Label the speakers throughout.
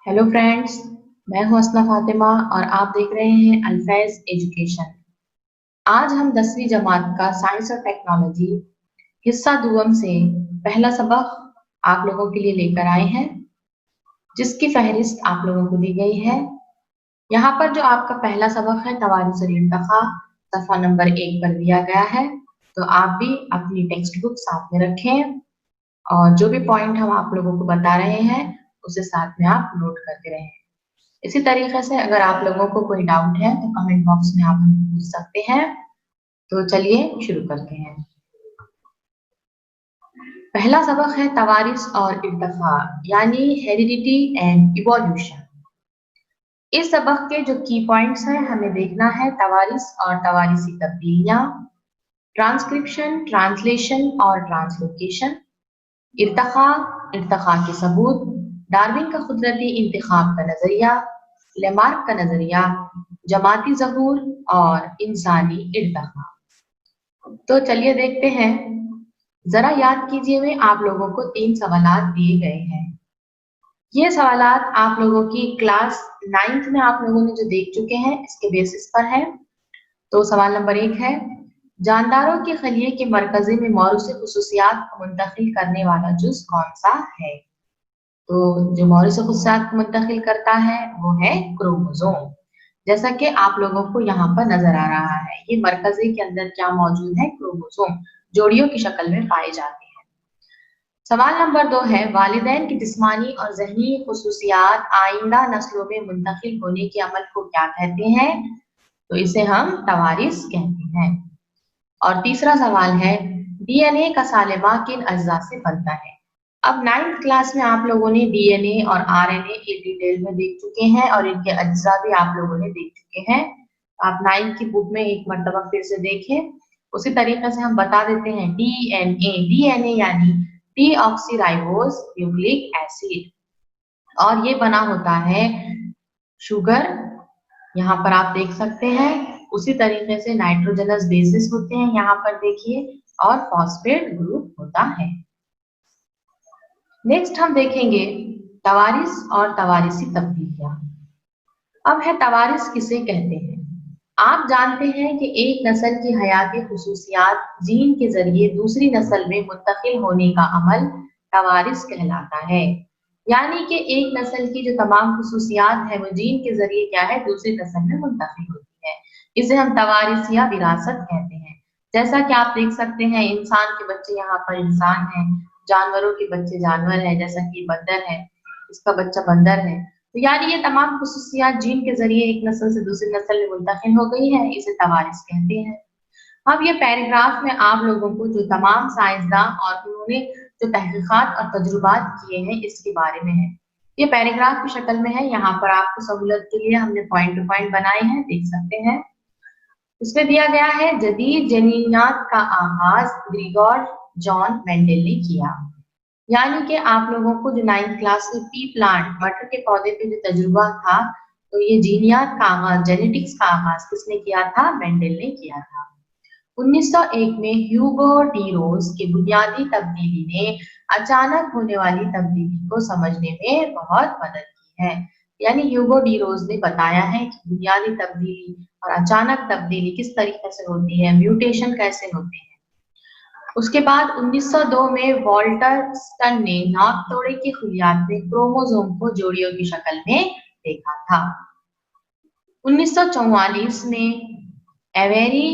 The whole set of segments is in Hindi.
Speaker 1: हेलो फ्रेंड्स, मैं हूं असना फातिमा और आप देख रहे हैं अल्फैज एजुकेशन। आज हम 10वीं जमात का साइंस और टेक्नोलॉजी हिस्सा दुअम से पहला सबक आप लोगों के लिए लेकर आए हैं, जिसकी फहरिस्त आप लोगों को दी गई है। यहाँ पर जो आपका पहला सबक है तवारीख और इर्तिखा, सफ़ा नंबर 1 पर दिया गया है। तो आप भी अपनी टेक्स्ट बुक साथ में रखें और जो भी पॉइंट हम आप लोगों को बता रहे हैं उसे साथ में आप नोट करते रहें। इसी तरीके से अगर आप लोगों को कोई डाउट है तो कमेंट बॉक्स में आप हमें पूछ सकते हैं। तो चलिए शुरू करते हैं। पहला सबक है तवारिस और इर्तिफा यानी हेरिडिटी एंड इवोल्यूशन। इस सबक के जो की पॉइंट्स हैं हमें देखना है तवारिस और तवारिसी तब्दीलियां, ट्रांसक्रिप्शन, ट्रांसलेशन और ट्रांसलोकेशन, इर्तिखा, इर्तिखा के सबूत, डार्विन का कुदरती इंतखाब का नजरिया, लेमार्क का नजरिया, जमाती ज़हूर और इंसानी इर्तिखा। तो चलिए देखते हैं। जरा याद कीजिए, में आप लोगों को 3 सवालात दिए गए हैं। ये सवालात आप लोगों की क्लास 9th में आप लोगों ने जो देख चुके हैं इसके बेसिस पर है। तो सवाल नंबर 1 है, जानदारों के खलिए के मरकजे में मौरूसी खुसूसियात को मुंतकिल करने वाला जुज कौन सा है? तो जो मौरूसी खुसूसियात को मुंतकिल करता है वो है क्रोमोसोम। जैसा कि आप लोगों को यहाँ पर नजर आ रहा है, ये मरकजे के अंदर क्या मौजूद है? क्रोमोसोम जोड़ियों की शक्ल में पाए जाते हैं। सवाल नंबर 2 है, वालिदैन की जिस्मानी और ज़हनी खुसूसियात आइंदा नस्लों में मुंतकिल होने के अमल को क्या कहते हैं? तो इसे हम तवारिस कहते हैं। और तीसरा सवाल है, डीएनए का सालिमा किन अज्जा से बनता है? अब 9th क्लास में आप लोगों ने डीएनए और आरएनए की डिटेल में देख चुके हैं और इनके अज्जा भी आप लोगों ने देख चुके हैं। आप 9th की बुक में एक मर्तबा फिर से देखें। उसी तरीके से हम बता देते हैं डीएनए, डीएनए यानी डीऑक्सीराइबोज न्यूक्लिक एसिड, और ये बना होता है शुगर, यहाँ पर आप देख सकते हैं। उसी तरीके से नाइट्रोजनस बेसिस होते हैं यहाँ पर देखिए, और फॉस्फेट ग्रुप होता है। नेक्स्ट हम देखेंगे तवारिस और तवारिसी तब्दीलियां। अब है तवारिस किसे कहते हैं? आप जानते हैं कि एक नस्ल की हयाती खुसूसियात जीन के जरिए दूसरी नस्ल में मुंतकिल होने का अमल तवारिस कहलाता है। यानी कि एक नस्ल की जो तमाम खुसूसियात है वो जीन के जरिए क्या है? दूसरी नस्ल में मुंतकिल होती है। इसे हम तवारिस या विरासत कहते हैं। जैसा कि आप देख सकते हैं, इंसान के बच्चे यहाँ पर इंसान है, जानवरों के बच्चे जानवर है, जैसा कि बंदर है, इसका बच्चा बंदर है। तो यानी ये तमाम खुसूसियात जीन के जरिए एक नस्ल से दूसरी नस्ल में मुंतकिल हो गई है, इसे तवारिस कहते हैं। अब ये पैराग्राफ में आप लोगों को जो तमाम साइंसदां और उन्होंने जो तहकीकात और तजुर्बात किए हैं इसके बारे में है। ये पैराग्राफ की शक्ल में है, यहाँ पर आपको सहूलत के लिए हमने पॉइंट टू पॉइंट बनाए हैं, देख सकते हैं। इसमें दिया गया है, जदीद जनीनियात का आगाज ग्रिगोर जॉन मेंडल ने किया। यानी कि आप लोगों को जो 9th क्लास में पी प्लांट मटर के पौधे पे जो तजुर्बा था, तो ये जीनियात का आगाज, जेनेटिक्स का आगाज किसने किया था? मेंडल ने किया था। 1901 में ह्यूगो डी रोज की बुनियादी तब्दीली ने अचानक होने वाली तब्दीली को समझने में बहुत मदद की है। यानी ह्यूगो डी रोज ने बताया है कि बुनियादी तब्दीली और अचानक तब्दीली किस तरीके से होती है, म्यूटेशन कैसे होते हैं। उसके बाद 1902 में वॉल्टर स्टन ने नाकतोड़े के खिलियात में क्रोमोसोम को जोड़ियों की शक्ल में देखा था। 1944 में एवेरी,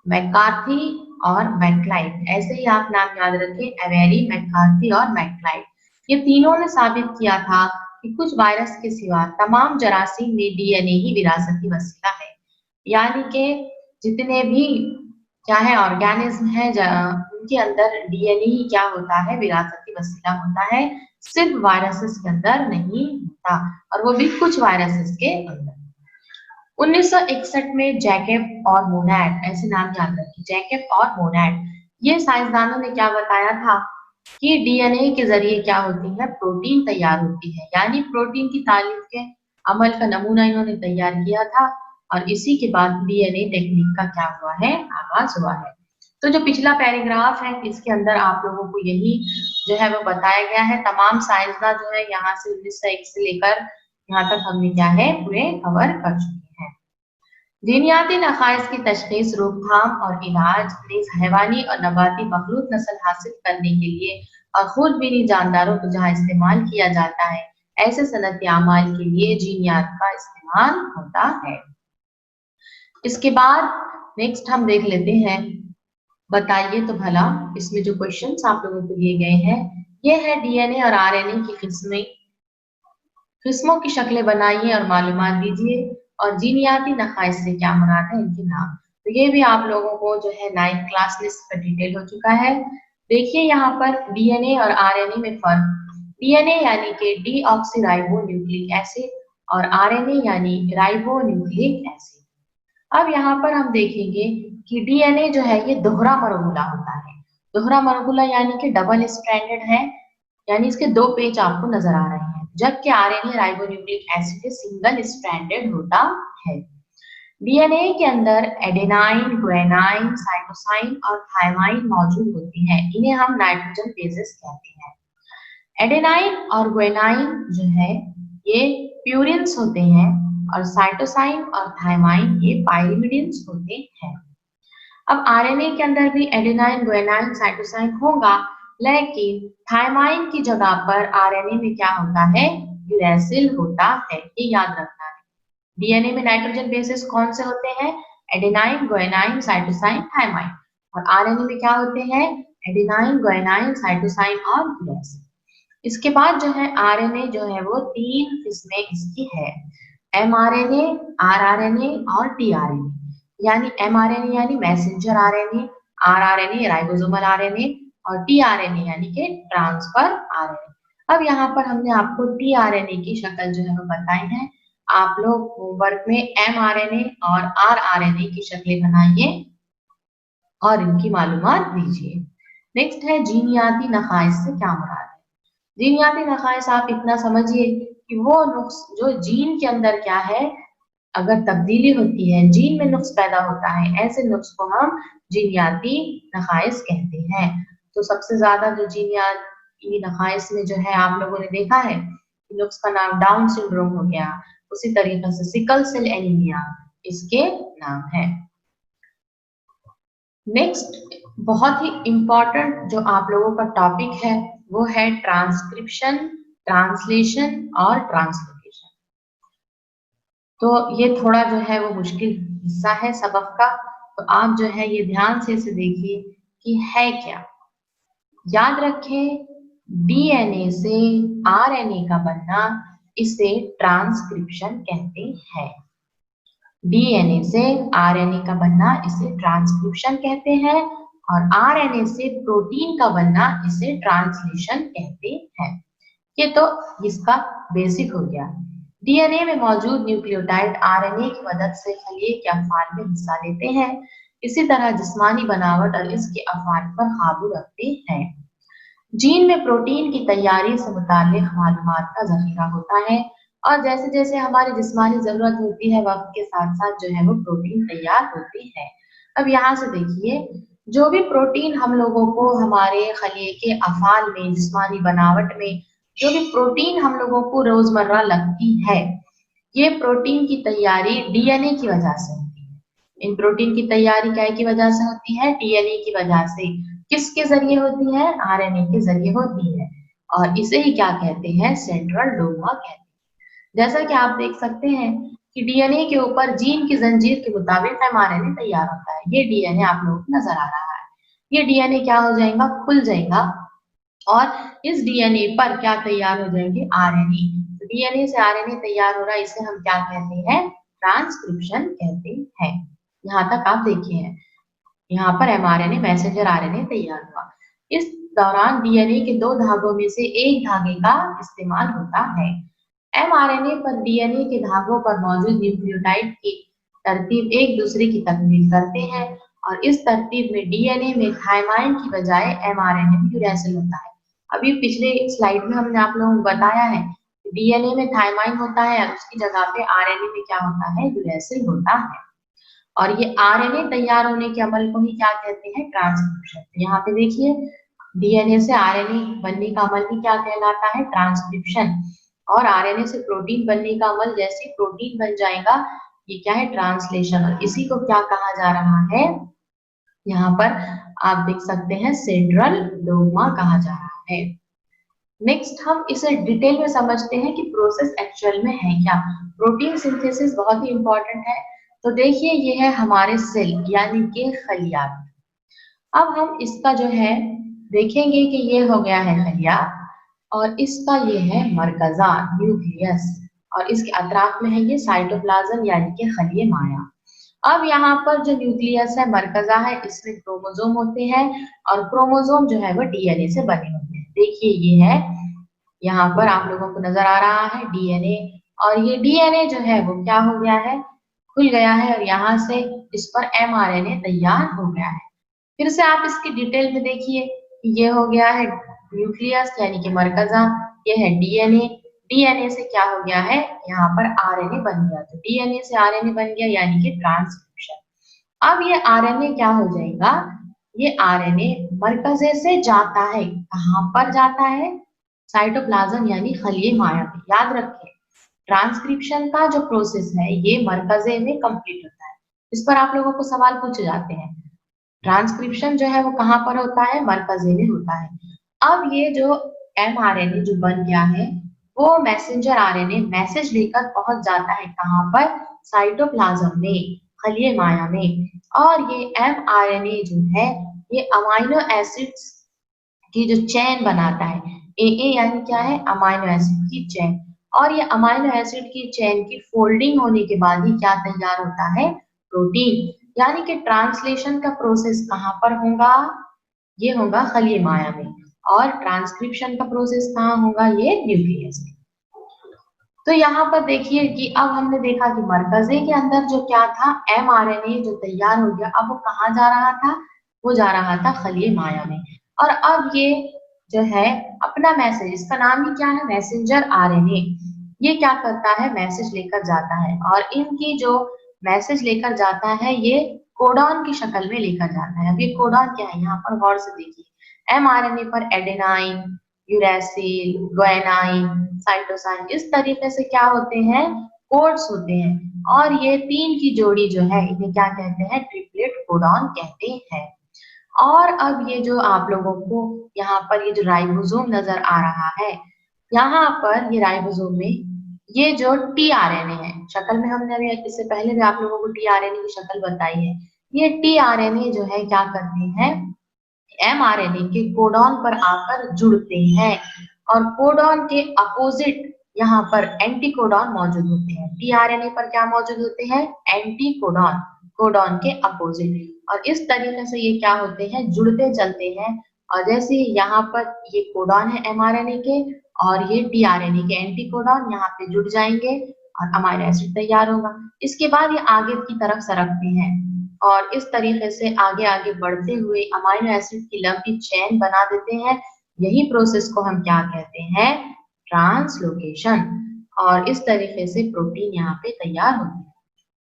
Speaker 1: मैकार्थी और मैकलाइट, ऐसे ही आप नाम याद रखें, एवेरी, मैकार्थी और मैकलाइट, ये तीनों ने साबित किया था कि कुछ वायरस के सिवा तमाम जरासीम में डीएनए ही विरासती वसीला है। यानी कि जितने भी चाहे ऑर्गेनिज्म है उनके अंदर डीएनए ही क्या होता है? विरासती वसीला होता है। सिर्फ वायरसेस के अंदर नहीं होता, और वो भी कुछ वायरसेस के अंदर। 1961 में जैकब और मोनैड, ऐसे नाम याद रखिए, जैकब और मोनैड, ये साइंसदानों ने क्या बताया था कि डीएनए के जरिए क्या होती है? प्रोटीन तैयार होती है। यानी प्रोटीन की तारीफ के अमल का नमूना इन्होंने तैयार किया था, और इसी के बाद डीएनए टेक्निक का क्या हुआ है? आगाज हुआ है। तो जो पिछला पैराग्राफ है इसके अंदर आप लोगों को यही जो है वो बताया गया है। तमाम साइंसदान जो है यहाँ से 1901 से लेकर यहाँ तक हमने क्या है पूरे कवर कर चुके हैं। जीनियाती नखाइस की तशखीस, रोकथाम और इलाज नीज हैवानी और नबाती मखलूक नस्ल हासिल करने के लिए और खुदबीनी जानदारों को जहाँ इस्तेमाल किया जाता है, ऐसे सनती अमाल के लिए जीनियात का इस्तेमाल होता है। इसके बाद नेक्स्ट हम देख लेते हैं, बताइए तो भला इसमें जो क्वेश्चंस आप लोगों को दिए गए हैं, ये है डीएनए और आरएनए की किस्मों की शक्लें बनाइए और मालूमात दीजिए, और जीनियाती नखाइस से क्या मुराद है, इनके नाम। तो ये भी आप लोगों को जो है 9th क्लास में इसका डिटेल हो चुका है। देखिए यहाँ पर डीएनए और आरएनए में फर्क। डीएनए यानी कि डीऑक्सीराइबो न्यूक्लिक एसिड और आरएनए यानी राइबो न्यूक्लिक एसिड। अब यहाँ पर हम देखेंगे कि डीएनए जो है ये दोहरा मरगुला होता है। दोहरा मरगुला यानी कि डबल स्ट्रैंडेड है, यानी इसके दो पेज आपको नजर आ रहे हैं, जबकि RNA ribonucleic acid single stranded होता है। डीएनए के अंदर एडेनाइन, गुआनिन, साइटोसाइन और थायमाइन मौजूद होती हैं। इन्हें हम नाइट्रोजन बेसेस कहते हैं। एडेनाइन और गुआनिन जो है ये प्यूरिन्स होते हैं, और साइटोसाइन और थायमाइन ये पाइरिमिडिन्स होते हैं। अब आरएनए के अंदर भी एडेनाइन, गुआनिन, साइटोसाइन होगा, लेकिन थायमाइन की जगह पर आरएनए में क्या होता है, यूरेसिल होता है। ये याद रखना है। डीएनए में नाइट्रोजन बेसेस कौन से होते हैं, एडेनाइन, गुआनिन, साइटोसाइन, थायमाइन, और आरएनए में क्या होते हैं, एडेनाइन, गुआनिन, साइटोसाइन और यूरेसिल। इसके बाद जो है आरएनए जो है वो तीन किस्में इसकी है, एमआरएनए, आरआरएनए और टीआरएनए। यानी एमआरएनए यानी messenger RNA, rRNA ribosomal RNA और टीआरएनए यानी कि ट्रांसफर आरएनए। अब यहाँ पर हमने आपको टीआरएनए की शक्ल जो है वो बताई है। आप लोग होमवर्क में एमआरएनए और आरआरएनए की शक्लें बनाइए और इनकी मालूमात दीजिए। नेक्स्ट है जीनियाती नखाइस से क्या मुराद है। जीनियाती नखाइस आप इतना समझिए कि वो नुक्स जो जीन के अंदर क्या है, अगर तब्दीली होती है, जीन में नुक्स पैदा होता है, ऐसे नुक्स को हम जीनियाती नखाइस कहते हैं। तो सबसे ज्यादा जो जीनियाती नखाइस में जो है आप लोगों ने देखा है, नुक्स का नाम डाउन सिंड्रोम हो गया, उसी तरीके से सिकल सेल एनीमिया इसके नाम है। नेक्स्ट बहुत ही इंपॉर्टेंट जो आप लोगों का टॉपिक है वो है ट्रांसक्रिप्शन, ट्रांसलेशन और ट्रांसलोकेशन। तो ये थोड़ा जो है वो मुश्किल हिस्सा है सबक का, तो आप जो है ये ध्यान से इसे देखिए कि है क्या। याद रखें, डीएनए से आरएनए का बनना इसे ट्रांसक्रिप्शन कहते हैं। डीएनए से आरएनए का बनना इसे ट्रांसक्रिप्शन कहते हैं, और आरएनए से प्रोटीन का बनना इसे ट्रांसलेशन कहते हैं। ये तो इसका बेसिक हो गया। डीएनए में मौजूद न्यूक्लियोटाइड आरएनए की मदद से खलीए के अफआल में हिस्सा लेते हैं, इसी तरह जिस्मानी बनावट और इसके अफआल पर काबू रखते हैं। जीन में प्रोटीन की तैयारी से मुताल्लिक मालूमात का जखीरा होता है, और जैसे जैसे हमारी जिस्मानी जरूरत होती है, वक्त के साथ साथ जो है वो प्रोटीन तैयार होती है। अब यहाँ से देखिए, जो भी प्रोटीन हम लोगों को हमारे खलीए के अफआल में, जिस्मानी बनावट में जो भी प्रोटीन हम लोगों को रोजमर्रा लगती है, ये प्रोटीन की तैयारी डीएनए की वजह से होती है। इन प्रोटीन की तैयारी क्या की वजह से होती है, डीएनए की वजह से। किसके जरिए होती है, आरएनए के जरिए होती है, और इसे ही क्या कहते हैं, सेंट्रल डोग्मा कहते हैं। जैसा कि आप देख सकते हैं कि डीएनए के ऊपर जीन की जंजीर के मुताबिक एमआरएनए तैयार होता है। ये डीएनए आप लोगों को नजर आ रहा है। ये डीएनए क्या हो जाएगा, खुल जाएगा, और इस डीएनए पर क्या तैयार हो जाएंगे, आरएनए। तो डीएनए से आरएनए तैयार हो रहा है, इसे हम क्या कहते हैं, ट्रांसक्रिप्शन कहते हैं। यहाँ तक आप देखिए, यहाँ पर एमआरएनए मैसेंजर आरएनए तैयार हुआ। इस दौरान डीएनए के दो धागों में से एक धागे का इस्तेमाल होता है। एमआरएनए पर डीएनए के धागों पर मौजूद न्यूक्लियोटाइड की तरतीब एक दूसरे की तकमील करते हैं, और इस तरतीब में डीएनए में थायमाइन की बजाय एमआरएनए में यूरेसिल होता है। अभी पिछले स्लाइड में हमने आप लोगों को बताया है, डीएनए में थायमाइन होता है और उसकी जगह पे आरएनए में क्या होता है, यूरेसिल होता है। और ये आरएनए तैयार होने के अमल को ही क्या कहते हैं, ट्रांसक्रिप्शन। यहाँ पे देखिए, डीएनए से आरएनए बनने का अमल भी क्या कहलाता है, ट्रांसक्रिप्शन। और आरएनए से प्रोटीन बनने का अमल, जैसे प्रोटीन बन जाएगा, ये क्या है, ट्रांसलेशन। और इसी को क्या कहा जा रहा है, यहाँ पर आप देख सकते हैं सेंट्रल डोग्मा कहा जा रहा है। नेक्स्ट हम इसे डिटेल में समझते हैं कि प्रोसेस एक्चुअल में है क्या। प्रोटीन सिंथेसिस बहुत ही इंपॉर्टेंट है। तो देखिए ये है हमारे सेल यानी कि खलियात। अब हम इसका जो है देखेंगे कि ये हो गया है खलिया और इसका ये है मरकजा न्यूक्लियस और इसके अतराफ में है ये साइटोप्लाज्म यानी कि खलिए माया। अब यहाँ पर जो न्यूक्लियस है, मरकजा है, इसमें क्रोमोसोम होते हैं और क्रोमोसोम जो है वो डीएनए से बने होते हैं। देखिए ये है, यहाँ पर आप लोगों को नजर आ रहा है डीएनए, और ये डीएनए जो है वो क्या हो गया है, खुल गया है और यहाँ से इस पर एमआरएनए तैयार हो गया है। फिर से आप इसकी डिटेल में देखिए, ये हो गया है न्यूक्लियस यानी कि मरकजा, ये है डीएनए, डीएनए से क्या हो गया है, यहाँ पर आरएनए बन गया। तो डीएनए से आरएनए बन गया यानी कि ट्रांसक्रिप्शन। अब ये आरएनए क्या हो जाएगा, ये आरएनए मरकजे से जाता है, कहाँ पर जाता है, साइटोप्लाज्म यानी खलिए माया में। याद रखें ट्रांसक्रिप्शन का जो प्रोसेस है ये मरकजे में कंप्लीट होता है। इस पर आप लोगों को सवाल पूछे जाते हैं, ट्रांसक्रिप्शन जो है वो कहाँ पर होता है, मरकजे में होता है। अब ये जो एमआरएनए जो बन गया है वो मैसेंजर आरएनए मैसेज लेकर पहुंच जाता है कहाँ पर, साइटोप्लाज्म में, खलिए माया में। और ये एमआरएनए जो है ये अमाइनो एसिड्स की जो चेन बनाता है। ए यानी क्या है, अमाइनो एसिड की चेन। और ये अमाइनो एसिड की चेन की फोल्डिंग होने के बाद ही क्या तैयार होता है, प्रोटीन। यानी कि ट्रांसलेशन का प्रोसेस कहाँ पर होगा, ये होगा खलिए माया में, और ट्रांसक्रिप्शन का प्रोसेस कहाँ होगा, ये न्यूक्लियस में। तो यहाँ पर देखिए कि अब हमने देखा कि मरकजे के अंदर जो क्या था, एमआरएनए जो तैयार हो गया, अब वो कहाँ जा रहा था, वो जा रहा था खलिए माया में। और अब ये जो है अपना मैसेज, इसका नाम ही क्या है, मैसेंजर आरएनए, ये क्या करता है, मैसेज लेकर जाता है। और इनकी जो मैसेज लेकर जाता है ये कोडॉन की शक्ल में लेकर जाता है। अब ये कोडॉन क्या है, यहाँ पर गौर से देखिए, एमआरएनए पर एडेनाइन, यूरेसिल, ग्वानिन, साइटोसाइन, इस तरीके से क्या होते हैं, कोड्स होते हैं। और ये तीन की जोड़ी जो है इन्हें क्या कहते हैं, ट्रिपलेट कोडॉन कहते हैं। और अब ये जो आप लोगों को यहाँ पर ये जो राइबोसोम नजर आ रहा है, यहाँ पर ये राइबोसोम में ये जो टीआरएनए है, शक्ल में हमने अभी इससे पहले भी आप लोगों को टीआरएनए की शक्ल बताई है। ये टीआरएनए जो है क्या करते हैं, एमआरएनए के कोडॉन पर आकर जुड़ते हैं और कोडॉन के अपोजिट यहाँ पर एंटी कोडॉन मौजूद होते हैं। टीआरएनए पर क्या मौजूद होते हैं, एंटी कोडॉन, कोडॉन के अपोजिट। और इस तरीके से ये क्या होते हैं, जुड़ते चलते हैं। और जैसे यहाँ पर ये कोडॉन है एमआरएनए के और ये टीआरएनए के एंटी कोडॉन यहाँ पे जुड़ जाएंगे और अमाइनो एसिड तैयार होगा। इसके बाद ये आगे की तरफ सरकते हैं और इस तरीके से आगे आगे बढ़ते हुए अमाइनो एसिड की लंबी चेन बना देते हैं। यही प्रोसेस को हम क्या कहते हैं, ट्रांसलोकेशन। और इस तरीके से प्रोटीन यहाँ पे तैयार होती है।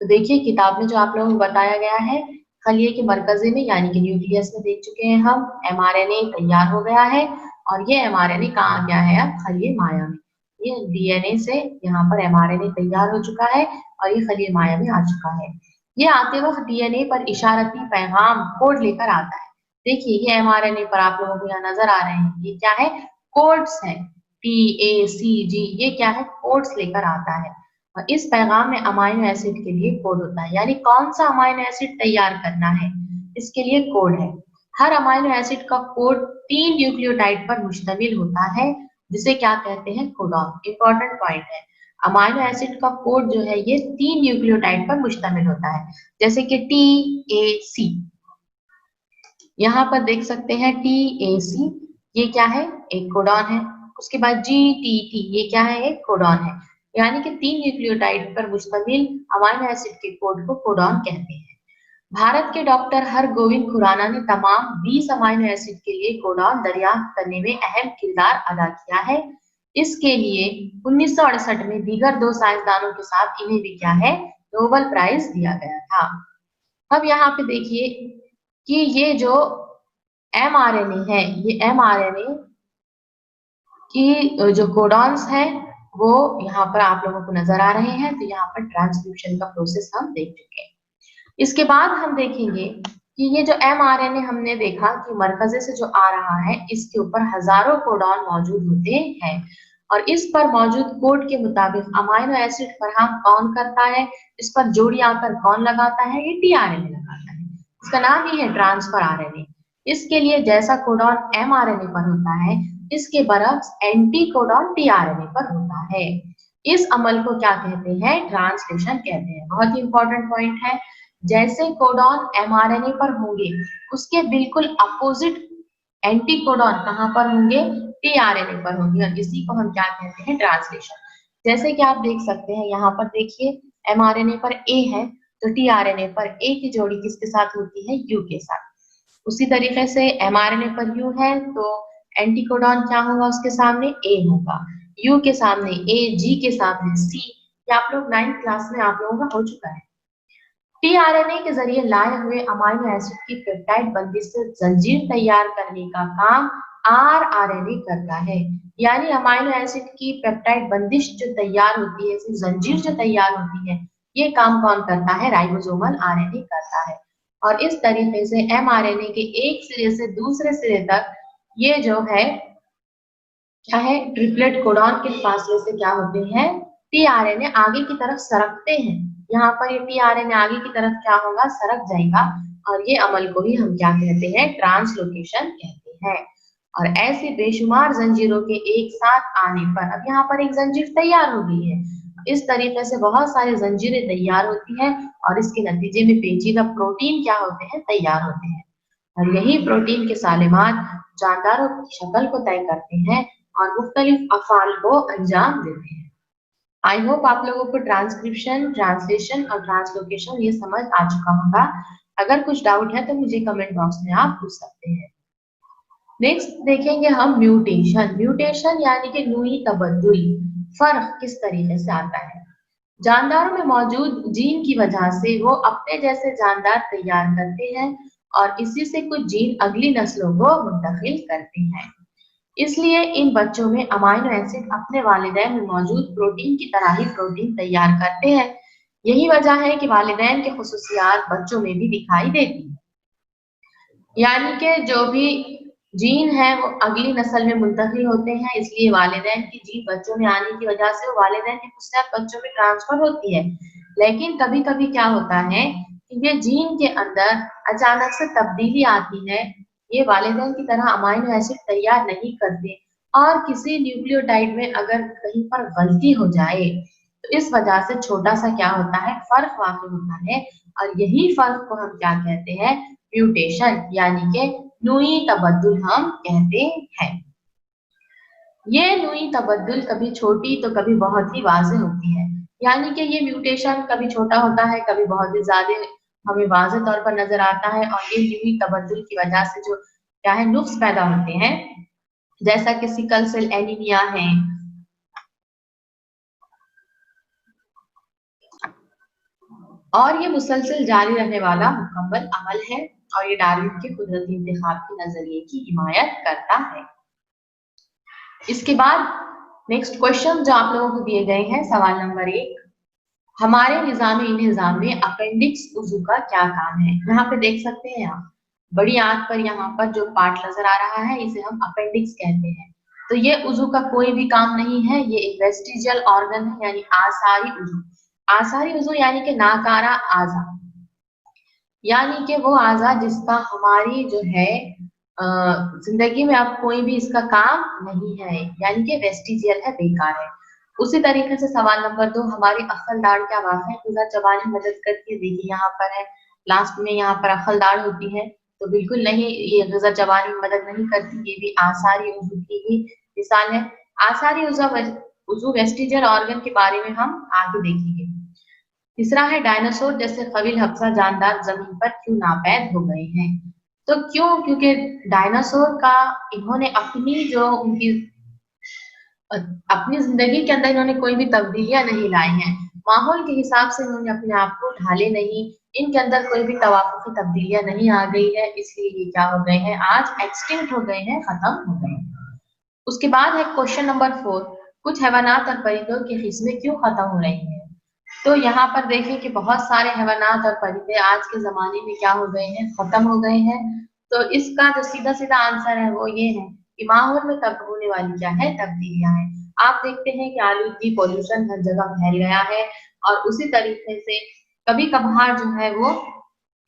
Speaker 1: तो देखिए किताब में जो आप लोगों को बताया गया है, खलिए के मरकजे में यानी कि न्यूक्लियस में देख चुके हैं हम, एमआरएनए तैयार हो गया है और ये एमआरएनए कहाँ आ गया है, अब खलिए माया में। ये डीएनए से यहाँ पर एमआरएनए तैयार हो चुका है और ये खलिए माया में आ चुका है। ये आते वक्त डीएनए पर इशारती पैगाम कोड लेकर आता है। देखिए ये एमआरएनए पर आप लोगों को यहाँ नजर आ रहे हैं, ये क्या है, कोड्स है, TACG, ये क्या है, कोड्स लेकर आता है। और इस पैगाम में अमाइनो एसिड के लिए कोड होता है, यानी कौन सा अमाइनो एसिड तैयार करना है, इसके लिए कोड है। हर अमाइनो एसिड का कोड 3 न्यूक्लियोटाइड पर मुश्तमिल होता है, जिसे क्या कहते हैं, कोडॉन। इंपॉर्टेंट पॉइंट है, अमाइनो एसिड का कोड जो है ये 3 न्यूक्लियोटाइड पर मुश्तमिल होता है, जैसे कि TAC, यहाँ पर देख सकते हैं TAC, ये क्या है, एक कोडॉन है। उसके बाद GTT, ये क्या है, एक कोडॉन है। यानी कि 3 न्यूक्लियोटाइड पर मुश्तमिल अमाइनो एसिड के कोड को कोडॉन कहते हैं। भारत के डॉक्टर हरगोविंद खुराना ने तमाम 20 अमाइनो एसिड के लिए कोडॉन दरियाफ्त करने में अहम किरदार अदा किया है। इसके लिए 1968 में दीगर 2 साइंसदानों के साथ इन्हें भी क्या है, नोबेल प्राइज दिया गया था। अब यहाँ पे देखिए कि ये जो एमआरएनए है, ये एमआरएनए की जो कोडॉन्स है वो यहाँ पर आप लोगों को नजर आ रहे हैं। तो यहाँ पर ट्रांसक्रिप्शन का प्रोसेस हम देख चुके हैं। इसके बाद हम देखेंगे कि ये जो mRNA हमने देखा कि मरकजे से जो आ रहा है, इसके ऊपर हजारों कोडॉन मौजूद होते हैं और इस पर मौजूद कोड के मुताबिक अमाइनो एसिड फराहम कौन करता है, इस पर जोड़ी आकर कौन लगाता है, ये tRNA लगाता है। इसका नाम ही है ट्रांसफर आरएनए। इसके लिए जैसा कोडॉन mRNA पर होता है, इसके बरक्स एंटी कोडॉन tRNA पर होता है। इस अमल को क्या कहते हैं? ट्रांसलेशन कहते हैं। बहुत ही इंपॉर्टेंट पॉइंट है। जैसे कोडॉन mRNA पर होंगे, उसके बिल्कुल अपोजिट एंटी कोडॉन कहाँ पर होंगे? tRNA पर होंगे और इसी को हम क्या कहते हैं? ट्रांसलेशन। जैसे कि आप देख सकते हैं यहाँ पर देखिए mRNA पर A है तो tRNA पर A की जोड़ी किसके साथ होती है? U के साथ। उसी तरीके से mRNA पर U है तो एंटी कोडॉन क्या होगा? उसके सामने A होगा, U के सामने A, G के सामने C। ये आप लोग 9th क्लास में आप लोगों का हो चुका है। tRNA के जरिए लाए हुए अमाइनो एसिड की पेप्टाइड बंदिश से जंजीर तैयार करने का काम rRNA करता है। यानी अमाइनो एसिड की पेप्टाइड बंदिश जो तैयार होती है, जंजीर जो तैयार होती है, ये काम कौन करता है? राइबोसोमल आरएनए करता है। और इस तरीके से mRNA के एक सिरे से दूसरे सिरे तक ये जो है क्या है? ट्रिपलेट कोडॉन के फासले से क्या होते हैं? tRNA आगे की तरफ सरकते हैं। यहाँ पर ये tRNA आगे की तरफ क्या होगा? सरक जाएगा और ये अमल को भी हम क्या कहते हैं? ट्रांसलोकेशन कहते हैं। और ऐसे बेशुमार जंजीरों के एक साथ आने पर अब यहाँ पर एक जंजीर तैयार हो गई है। इस तरीके से बहुत सारी जंजीरें तैयार होती हैं और इसके नतीजे में पेचीदा प्रोटीन क्या होते हैं? तैयार होते हैं और यही प्रोटीन के सालिमात जानदारों की शक्ल को तय करते हैं और मुख्तलिफ अफ़ाल को अंजाम देते हैं। आई होप आप लोगों को ट्रांसक्रिप्शन, ट्रांसलेशन और ट्रांसलोकेशन ये समझ आ चुका होगा। अगर कुछ डाउट है तो मुझे कमेंट बॉक्स में आप पूछ सकते हैं। नेक्स्ट देखेंगे हम म्यूटेशन। म्यूटेशन यानी कि नूई तबद्दुल। फर्क किस तरीके से आता है? जानदारों में मौजूद जीन की वजह से वो अपने जैसे जानदार तैयार करते हैं और इसी से कुछ जीन अगली नस्लों को मुंतकिल करते हैं। इसलिए इन बच्चों में अमाइनो एसिड अपने वालिदैन में मौजूद प्रोटीन की तरह ही प्रोटीन तैयार करते हैं। यही वजह है कि वालिदैन की खुसूसियात बच्चों में भी दिखाई देती है। यानी कि जो भी जीन है वो अगली नस्ल में मुंतकिल होते हैं, इसलिए वालिदैन की जीन बच्चों में आने की वजह से वो वालिदैन की खुसूसियात बच्चों में ट्रांसफर होती है। लेकिन कभी कभी क्या होता है कि ये जीन के अंदर अचानक से तब्दीली आती है, ये वालिदैन की तरह अमाइनो एसिड तैयार नहीं करते और किसी न्यूक्लियोटाइड में अगर कहीं पर गलती हो जाए तो इस वजह से छोटा सा क्या होता है? फर्क वाक़ई होता है और यही फर्क को हम क्या कहते हैं? म्यूटेशन यानी कि नूई तबद्दुल हम कहते हैं। ये नूई तबद्दुल कभी छोटी तो कभी बहुत ही वाज़ेह होती है। यानी कि ये म्यूटेशन कभी छोटा होता है, कभी बहुत ही ज़्यादा हमें वाज़ेह तौर पर नज़र आता है और ये नूई तबद्दुल की वजह से जो क्या है? नुक्स पैदा होते हैं, जैसा कि सिकल सेल एनीमिया है, और ये मुसलसल जारी रहने वाला मुकम्मल अमल है और ये डार्विन के कुदरती इंतखाब के नजरिए की हिमायत करता है। इसके बाद नेक्स्ट क्वेश्चन जो आप लोगों को दिए गए हैं, सवाल नंबर 1, हमारे निजाम में अपेंडिक्स उज़ू का क्या काम है? यहाँ पे देख सकते हैं आप बड़ी आंत पर यहाँ पर जो पार्ट नजर आ रहा है इसे हम अपेंडिक्स कहते हैं। तो ये उज़ू का कोई भी काम नहीं है, ये एक वेस्टिजियल ऑर्गन है यानी आसारी उज़ू। आसारी उज़ू यानी कि नाकारा आज़ा, यानी कि वो आज़ा जिसका हमारी जो है जिंदगी में अब कोई भी इसका काम नहीं है, यानी कि वेस्टिजियल है, बेकार है। उसी तरीके से सवाल नंबर 2, हमारी अक्ल दाढ़ क्या वाक़ई गुज़ा चबाने में मदद करती है? देखिए यहाँ पर है, लास्ट में यहाँ पर अक्ल दाढ़ होती है, तो बिल्कुल नहीं, ये गुज़ा चबाने में मदद नहीं करती। ये भी आसारी उज़ू की ही मिसाल है। आसारी उज़ू वेस्टिजियल ऑर्गन के बारे में हम आगे देखेंगे। तीसरा है डायनासोर जैसे कबील हफ्सा जानदार जमीन पर क्यों नापैद हो गए हैं? तो क्यों? क्योंकि डायनासोर का इन्होंने अपनी जो उनकी अपनी जिंदगी के अंदर इन्होंने कोई भी तब्दीलियां नहीं लाई हैं, माहौल के हिसाब से इन्होंने अपने आप को ढाले नहीं, इनके अंदर कोई भी तवाफ़ुकी तब्दीलियां नहीं आ गई है, इसलिए ये क्या हो गए हैं? आज एक्सटिंक्ट हो गए हैं, खत्म हो गए हैं। उसके बाद है क्वेश्चन नंबर 4, कुछ हैवानात और परिंदों की किस्में क्यों खत्म हो रही हैं? तो यहाँ पर देखिए कि बहुत सारे हैवानात और परिंदे आज के ज़माने में क्या हो गए हैं? खत्म हो गए हैं। तो इसका जो सीधा-सीधा आंसर है वो ये है कि माहौल में तब होने वाली क्या है? तब्दीलियाँ हैं। आप देखते हैं कि आलूगी, पॉल्यूशन हर जगह फैल गया है और उसी तरीके से कभी-कभार जो है वो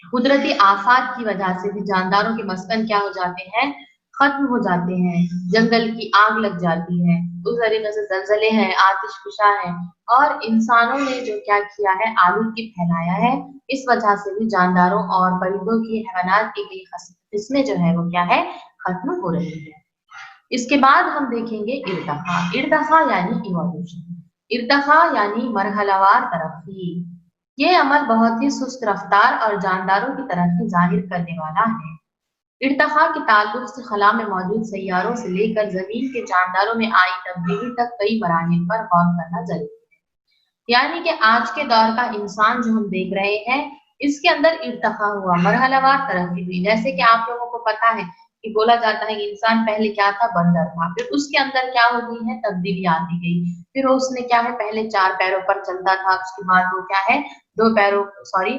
Speaker 1: कुदरती आफात की वजह से भी जानदारों के मस्कन क्या हो जाते हैं, खत्म हो जाते हैं, जंगल की आग लग जाती है, उस तरीके से ज़लज़ले हैं, आतिशफ़िशा है और इंसानों ने जो क्या किया है आलूगी फैलाया है, इस वजह से भी जानदारों और परिंदों की हैवानात की कई किस्में जो है वो क्या है, खत्म हो रही है। इसके बाद हम देखेंगे इर्तक़ा। इर्तक़ा यानी इवोल्यूशन। इर्तक़ा यानी मरहलावार तरक्की। ये अमल बहुत ही सुस्त रफ्तार और जानदारों की तरक्की ज़ाहिर करने वाला है। इर्तक़ा के ताल्लुक से खला में मौजूद सैयारों से लेकर ज़मीन के जानदारों में आई तब्दीली तक कई मराहिल पर गौर करना ज़रूरी है। यानी कि आज के दौर का इंसान जो हम देख रहे हैं, इसके अंदर इर्तक़ा हुआ, मरहलावार तरक्की हुई। जैसे कि आप लोगों को पता है कि बोला जाता है कि इंसान पहले क्या था? बंदर था, फिर उसके अंदर क्या हो गई है? तब्दीली आती गई। फिर उसने क्या है? पहले 4 पैरों पर चलता था, उसके बाद वो क्या है? 2 पैरों सॉरी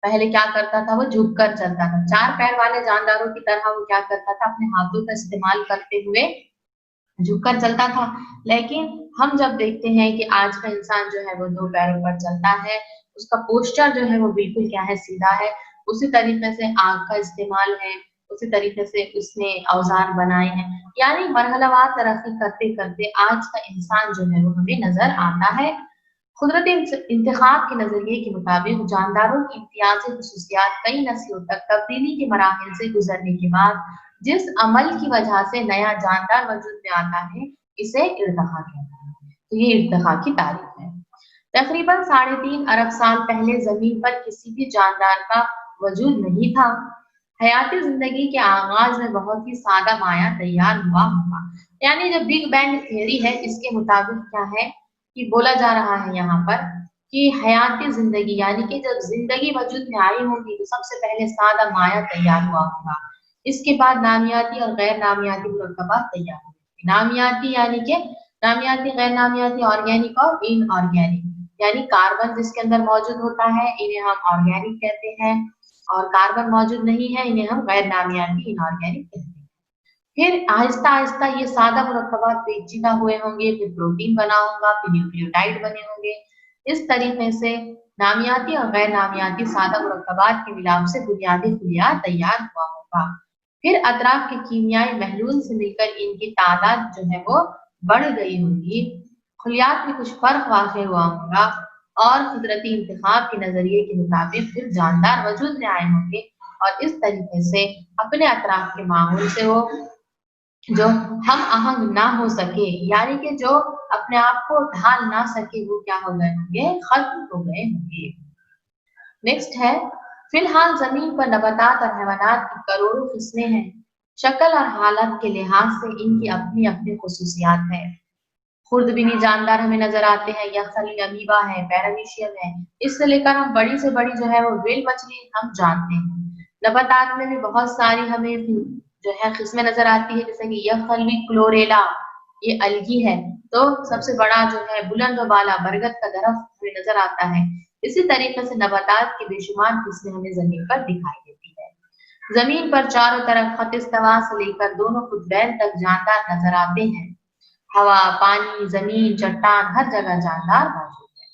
Speaker 1: पहले क्या करता था? वो झुककर चलता था। 4 पैर वाले जानदारों की तरह वो क्या करता था? अपने हाथों का इस्तेमाल करते हुए झुककर चलता था। लेकिन हम जब देखते हैं कि आज का इंसान जो है वो 2 पैरों पर चलता है, उसका पोस्चर जो है वो बिल्कुल क्या है? सीधा है। उसी तरीके से आँख का इस्तेमाल है, उसी तरीके से उसने औज़ार बनाए हैं। यानी मरहलावार तरक्की करते-करते आज का इंसान जो है वो हमें नज़र आता है। कुदरती इंतखाब के नज़रिए के मुताबिक जानदारों की इम्तियाज़ी ख़ुसूसियात कई नस्लों तक तब्दीली के मराहिल से गुज़रने के बाद जिस अमल की वजह से नया जानदार वजूद में आता है, इसे इर्तिक़ा कहते हैं। तो ये इर्तिक़ा की तारीफ़ है। तकरीबन 3.5 अरब साल पहले ज़मीन पर किसी भी जानदार का वजूद नहीं था। हयाती ज़िंदगी के आगाज़ में बहुत ही सादा माया तैयार हुआ होगा। यानी जो बिग बैंग थ्योरी है, इसके मुताबिक क्या है कि बोला जा रहा है यहाँ पर कि हयाती ज़िंदगी यानी कि जब ज़िंदगी वजूद में आई होगी, तो सबसे पहले सादा माया तैयार हुआ होगा। इसके बाद नामियाती और गैर नामियाती मुरक्कबात तैयार हुए। नामियाती यानी कि नामियाती, गैर नामियाती, ऑर्गेनिक और इनऑर्गेनिक। यानी कार्बन जिसके अंदर मौजूद होता है, इन्हें हम ऑर्गेनिक कहते हैं और कार्बन मौजूद नहीं है, इन्हें हम गैर नामियाती, इनऑर्गेनिक कहते हैं। फिर आहिस्ता-आहिस्ता ये सादा मुरक्कबात पेचीदा हुए होंगे, फिर प्रोटीन बना होगा, फिर न्यूक्लियोटाइड बने होंगे। इस तरीके से नामियाती और गैर नामियाती सादा मुरक्कबात के मिलाप से बुनियादी खुलिया तैयार हुआ होगा। फिर अतराफ के कीमियाई महलूल से मिलकर इनकी तादाद जो है वो बढ़ गई होगी। खुलियात में कुछ फ़र्क वाक़ई हुआ होगा और कुदरती इंतखाब के नज़रिए के मुताबिक फिर जानदार वजूद में आए होंगे और इस तरीके से अपने अतराफ के माहौल से वो जो हम आहंग ना हो सके, यानी कि जो अपने आप को ढाल ना सके, वो क्या हो गए होंगे? खत्म हो गए होंगे। नेक्स्ट है, फिलहाल ज़मीन पर नबातात और हैवानात की करोड़ों किस्में हैं। शक्ल और हालत के लिहाज से इनकी अपनी-अपनी ख़ुसूसियात हैं। खुर्दबीनी जानदार हमें नज़र आते हैं, यख़्फ़ली अमीबा है, पैरामीशियम है। इससे लेकर हम बड़ी से बड़ी जो है वो व्हेल मछली हम जानते हैं। नबातात में भी बहुत सारी हमें जो है किस्में नज़र आती है, जैसे कि यख़्फ़ली क्लोरेला, ये अलगी है। तो सबसे बड़ा जो है बुलंद व बाला बरगद का दरख्त हमें नज़र आता है। इसी तरीके से नबातात की बेशुमार किस्में हमें ज़मीन पर दिखाई देती है। ज़मीन पर चारों तरफ ख़त इस्तवा से लेकर दोनों कुतबैन तक जानदार नज़र आते हैं। हवा, पानी, ज़मीन, चट्टान हर जगह जानदार मौजूद है।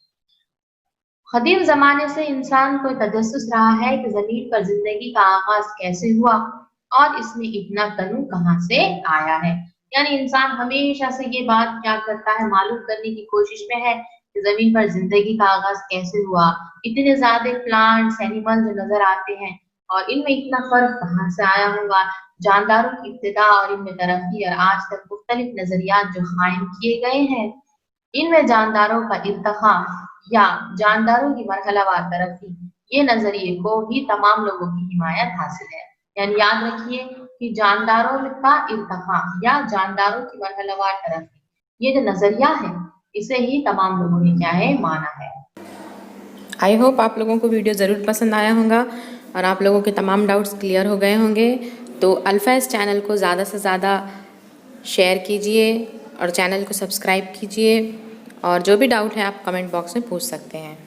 Speaker 1: क़दीम ज़माने से इंसान को तजस्सुस रहा है कि ज़मीन पर ज़िंदगी का आगाज़ कैसे हुआ और इसमें इतना तनू कहाँ से आया है। यानी इंसान हमेशा से ये बात क्या करता है, मालूम करने की कोशिश में है कि ज़मीन पर ज़िंदगी का आगाज़ कैसे हुआ। इतने ज़्यादा प्लांट्स, एनिमल जो नज़र आते हैं और इनमें इतना फ़र्क कहाँ से आया होगा। जानदारों की इब्तिदा और इनमें तरक्की और आज तक मुख्तलिफ नज़रियात जो कायम किए गए हैं, इनमें जानदारों का इर्तिक़ा या जानदारों की मरहलावार तरक्की, ये नज़रिए को ही तमाम लोगों की हिमायत हासिल है। यानी याद रखिए कि जानदारों का इर्तिक़ा या जानदारों की मरहलावार तरक्की, ये जो नज़रिया है, इसे ही तमाम लोगों ने क्या है, माना है।
Speaker 2: आई होप आप लोगों को वीडियो ज़रूर पसंद आया होगा और आप लोगों के तमाम डाउट्स क्लियर हो गए होंगे। तो अल्फ़ैज़ चैनल को ज़्यादा से ज़्यादा शेयर कीजिए और चैनल को सब्सक्राइब कीजिए और जो भी डाउट है आप कमेंट बॉक्स में पूछ सकते हैं।